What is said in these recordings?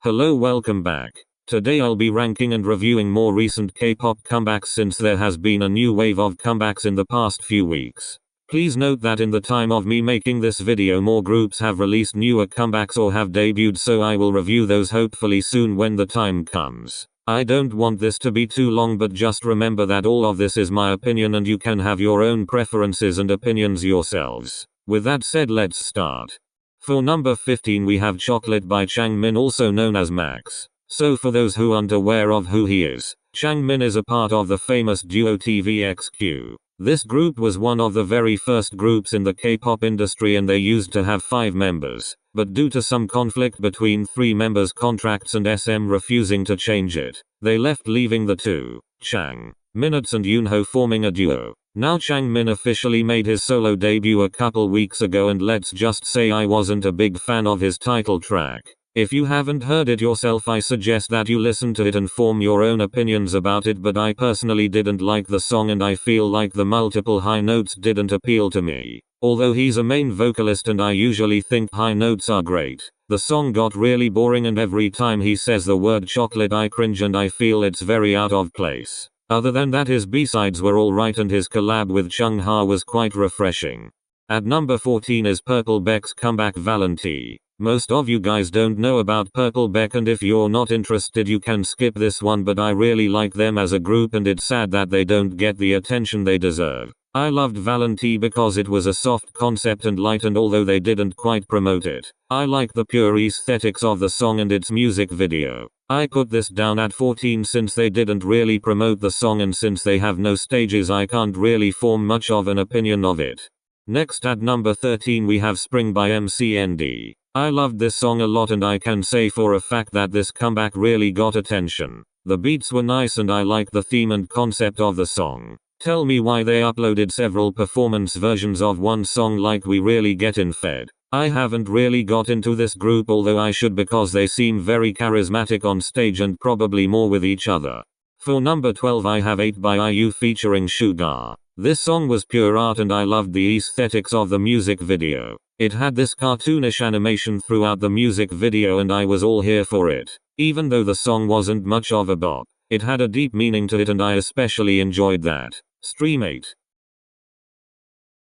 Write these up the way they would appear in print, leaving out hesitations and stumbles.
Hello, welcome back. Today I'll be ranking and reviewing more recent K-pop comebacks since there has been a new wave of comebacks in the past few weeks. Please note that in the time of me making this video more groups have released newer comebacks or have debuted, so I will review those hopefully soon when the time comes. I don't want this to be too long, but just remember that all of this is my opinion and you can have your own preferences and opinions yourselves. With that said, let's start. For number 15 we have Chocolate by Changmin, also known as Max. So for those who aren't aware of who he is, Changmin is a part of the famous duo TVXQ. This group was one of the very first groups in the K-pop industry and they used to have 5 members, but due to some conflict between 3 members' contracts and SM refusing to change it, they left, leaving the two, Chang, Minutes and Yoonho, forming a duo. Now Changmin officially made his solo debut a couple weeks ago, and let's just say I wasn't a big fan of his title track. If you haven't heard it yourself, I suggest that you listen to it and form your own opinions about it, but I personally didn't like the song and I feel like the multiple high notes didn't appeal to me. Although he's a main vocalist and I usually think high notes are great, the song got really boring and every time he says the word chocolate I cringe and I feel it's very out of place. Other than that, his B-sides were alright and his collab with Chung Ha was quite refreshing. At number 14 is Purple Beck's comeback Valentine. Most of you guys don't know about Purple Beck, and if you're not interested you can skip this one, but I really like them as a group and it's sad that they don't get the attention they deserve. I loved Valentine because it was a soft concept and light, and although they didn't quite promote it, I like the pure aesthetics of the song and its music video. I put this down at 14 since they didn't really promote the song, and since they have no stages I can't really form much of an opinion of it. Next at number 13 we have Spring by MCND. I loved this song a lot and I can say for a fact that this comeback really got attention. The beats were nice and I like the theme and concept of the song. Tell me why they uploaded several performance versions of one song like we really get in Fed. I haven't really got into this group, although I should, because they seem very charismatic on stage and probably more with each other. For number 12 I have 8 by IU featuring Sugar. This song was pure art and I loved the aesthetics of the music video. It had this cartoonish animation throughout the music video and I was all here for it. Even though the song wasn't much of a bop, it had a deep meaning to it and I especially enjoyed that. Stream 8.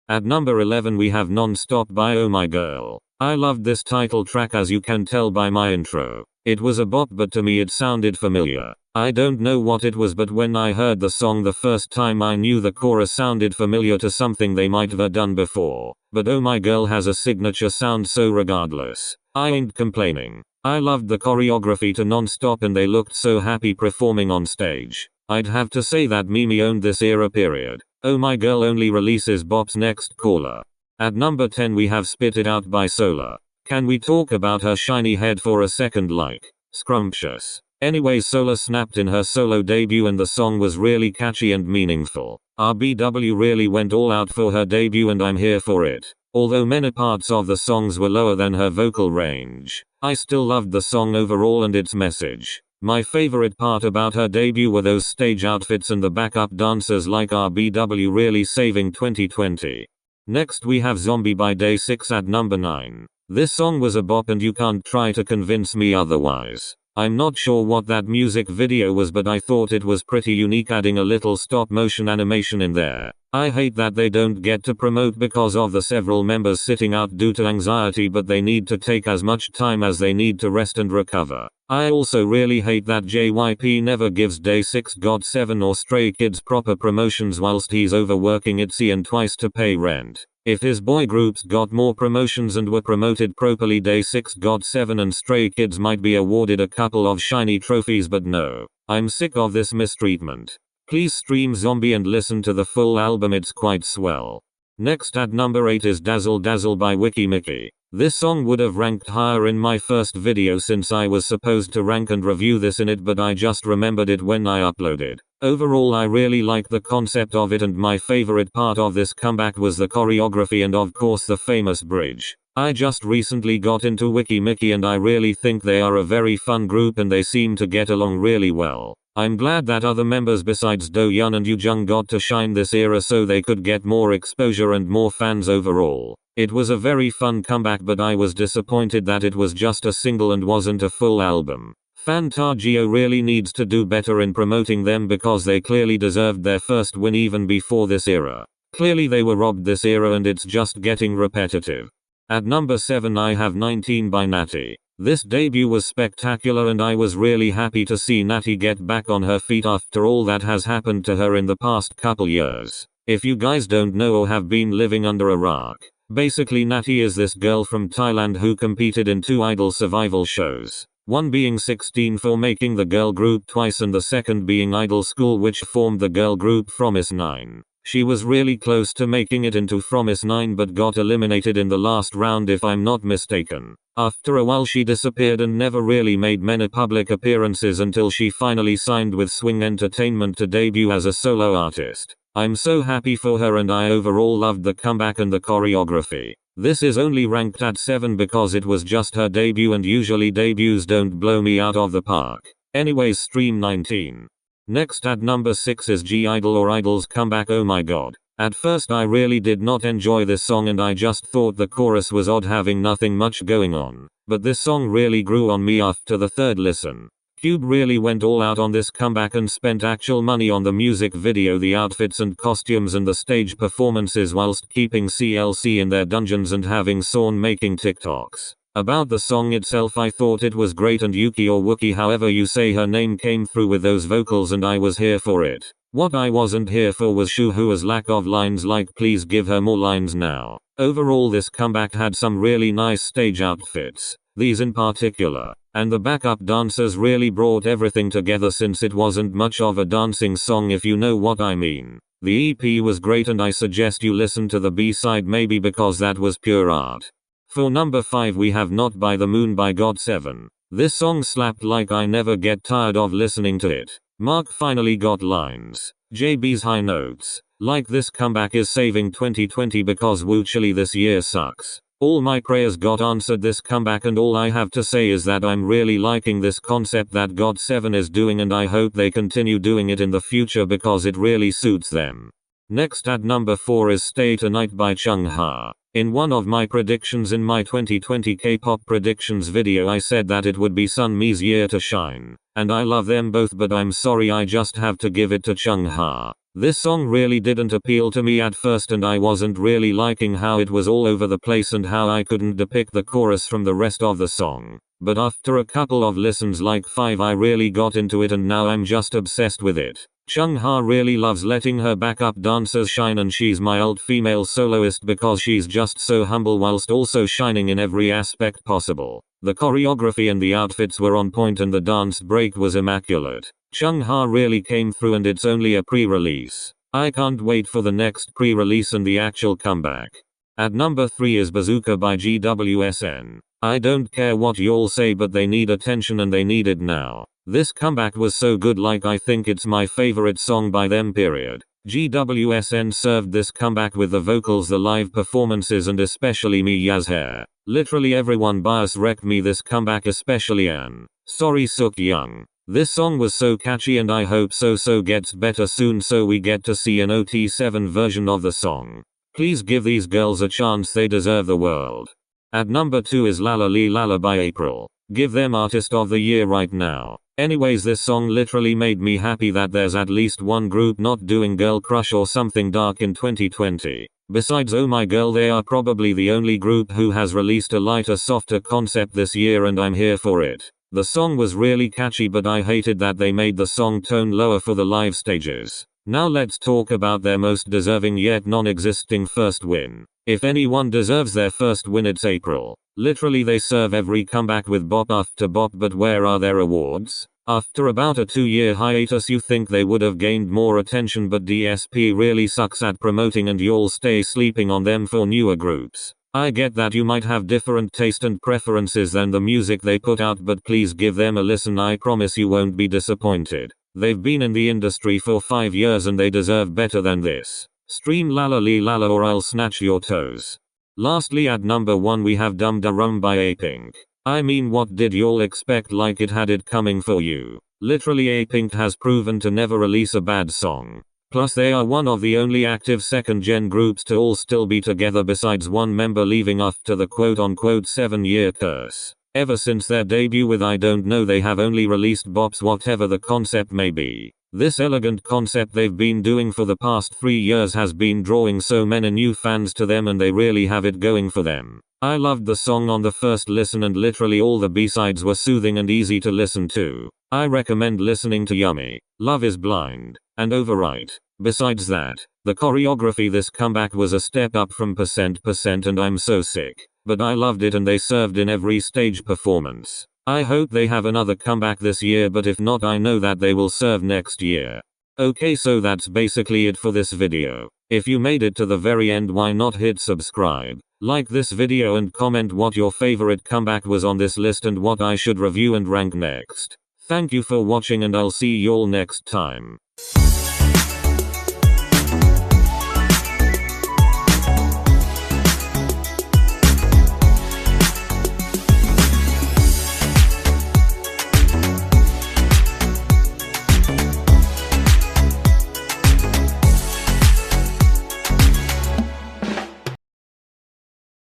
At number 11 we have Nonstop by Oh My Girl. I loved this title track, as you can tell by my intro. It was a bop, but to me it sounded familiar. I don't know what it was, but when I heard the song the first time I knew the chorus sounded familiar to something they might have done before. But Oh My Girl has a signature sound, so regardless, I ain't complaining. I loved the choreography to Nonstop and they looked so happy performing on stage. I'd have to say that Mimi owned this era period. Oh My Girl only releases bops. Next caller. At number 10 we have Spit It Out by Solar. Can we talk about her shiny head for a second? Like, scrumptious. Anyway, Solar snapped in her solo debut and the song was really catchy and meaningful. RBW really went all out for her debut and I'm here for it. Although many parts of the songs were lower than her vocal range, I still loved the song overall and its message. My favorite part about her debut were those stage outfits and the backup dancers like RBW, really saving 2020. Next we have Zombie by Day 6 at number 9. This song was a bop and you can't try to convince me otherwise. I'm not sure what that music video was, but I thought it was pretty unique, adding a little stop motion animation in there. I hate that they don't get to promote because of the several members sitting out due to anxiety, but they need to take as much time as they need to rest and recover. I also really hate that JYP never gives Day 6, GOT7 or Stray Kids proper promotions whilst he's overworking ITZY and Twice to pay rent. If his boy groups got more promotions and were promoted properly, Day 6, GOT7 and Stray Kids might be awarded a couple of shiny trophies, but no. I'm sick of this mistreatment. Please stream Zombie and listen to the full album, it's quite swell. Next at number 8 is Dazzle Dazzle by Wiki Mickey. This song would have ranked higher in my first video since I was supposed to rank and review this in it, but I just remembered it when I uploaded. Overall I really like the concept of it and my favorite part of this comeback was the choreography and of course the famous bridge. I just recently got into Wiki Mickey and I really think they are a very fun group and they seem to get along really well. I'm glad that other members besides Do-yeon and Yoo-jung got to shine this era so they could get more exposure and more fans overall. It was a very fun comeback, but I was disappointed that it was just a single and wasn't a full album. Fantagio really needs to do better in promoting them because they clearly deserved their first win even before this era. Clearly they were robbed this era and it's just getting repetitive. At number 7 I have 19 by Natty. This debut was spectacular and I was really happy to see Natty get back on her feet after all that has happened to her in the past couple years. If you guys don't know or have been living under a rock, basically Natty is this girl from Thailand who competed in 2 idol survival shows. One being 16 for making the girl group twice and the second being Idol School, which formed the girl group Fromis 9. She was really close to making it into Fromis 9 but got eliminated in the last round if I'm not mistaken. After a while she disappeared and never really made many public appearances until she finally signed with Swing Entertainment to debut as a solo artist. I'm so happy for her and I overall loved the comeback and the choreography. This is only ranked at 7 because it was just her debut and usually debuts don't blow me out of the park. Anyways, stream 19. Next at number 6 is G-Idol or Idol's comeback. Oh my god. At first I really did not enjoy this song and I just thought the chorus was odd, having nothing much going on. But this song really grew on me after the third listen. Cube really went all out on this comeback and spent actual money on the music video, the outfits and costumes and the stage performances whilst keeping CLC in their dungeons and having Sawn making TikToks. About the song itself, I thought it was great and Yuki or Wookie, however you say her name, came through with those vocals and I was here for it. What I wasn't here for was Shuhua's lack of lines, like please give her more lines now. Overall this comeback had some really nice stage outfits, these in particular, and the backup dancers really brought everything together since it wasn't much of a dancing song if you know what I mean. The EP was great and I suggest you listen to the B-side maybe because that was pure art. For number 5 we have Not by the Moon by GOT7. This song slapped like I never get tired of listening to it. Mark finally got lines. JB's high notes. Like this comeback is saving 2020 because Wuchili this year sucks. All my prayers got answered this comeback and all I have to say is that I'm really liking this concept that GOT7 is doing and I hope they continue doing it in the future because it really suits them. Next at number 4 is Stay Tonight by Chung Ha. In one of my predictions in my 2020 K-pop predictions video I said that it would be Sunmi's year to shine. And I love them both, but I'm sorry, I just have to give it to Chung Ha. This song really didn't appeal to me at first and I wasn't really liking how it was all over the place and how I couldn't depict the chorus from the rest of the song. But after a couple of listens, like 5, I really got into it and now I'm just obsessed with it. Chung Ha really loves letting her backup dancers shine and she's my alt female soloist because she's just so humble whilst also shining in every aspect possible. The choreography and the outfits were on point and the dance break was immaculate. Chung Ha really came through and it's only a pre-release. I can't wait for the next pre-release and the actual comeback. At number 3 is Bazooka by GWSN. I don't care what y'all say, but they need attention and they need it now. This comeback was so good, like I think it's my favorite song by them, period. GWSN served this comeback with the vocals, the live performances and especially Miya's hair. Literally everyone bias wrecked me this comeback, especially Ann. Sorry Suk Young. This song was so catchy and I hope So gets better soon so we get to see an OT7 version of the song. Please give these girls a chance, they deserve the world. At number 2 is Lala Lee Lala by April. Give them Artist of the Year right now. Anyways, this song literally made me happy that there's at least one group not doing Girl Crush or something dark in 2020. Besides Oh My Girl, they are probably the only group who has released a lighter, softer concept this year and I'm here for it. The song was really catchy, but I hated that they made the song tone lower for the live stages. Now let's talk about their most deserving yet non-existing first win. If anyone deserves their first win, it's April. Literally they serve every comeback with bop after bop, but where are their awards? After about a 2-year hiatus you think they would have gained more attention, but DSP really sucks at promoting and y'all stay sleeping on them for newer groups. I get that you might have different taste and preferences than the music they put out, but please give them a listen, I promise you won't be disappointed. They've been in the industry for 5 years and they deserve better than this. Stream Lala Lee Lala or I'll snatch your toes. Lastly at number 1 we have Dum Da Rum by A-Pink. I mean, what did y'all expect? Like it had it coming for you. Literally A-Pink has proven to never release a bad song. Plus they are one of the only active second-gen groups to all still be together besides one member leaving after the quote-unquote 7-year curse. Ever since their debut with I Don't Know they have only released bops whatever the concept may be. This elegant concept they've been doing for the past 3 years has been drawing so many new fans to them and they really have it going for them. I loved the song on the first listen and literally all the B-sides were soothing and easy to listen to. I recommend listening to Yummy, Love is Blind, and Overwrite. Besides that, the choreography this comeback was a step up from %% and I'm so sick. But I loved it and they served in every stage performance. I hope they have another comeback this year but if not I know that they will serve next year. Okay, so that's basically it for this video. If you made it to the very end why not hit subscribe, like this video and comment what your favorite comeback was on this list and what I should review and rank next. Thank you for watching and I'll see y'all next time.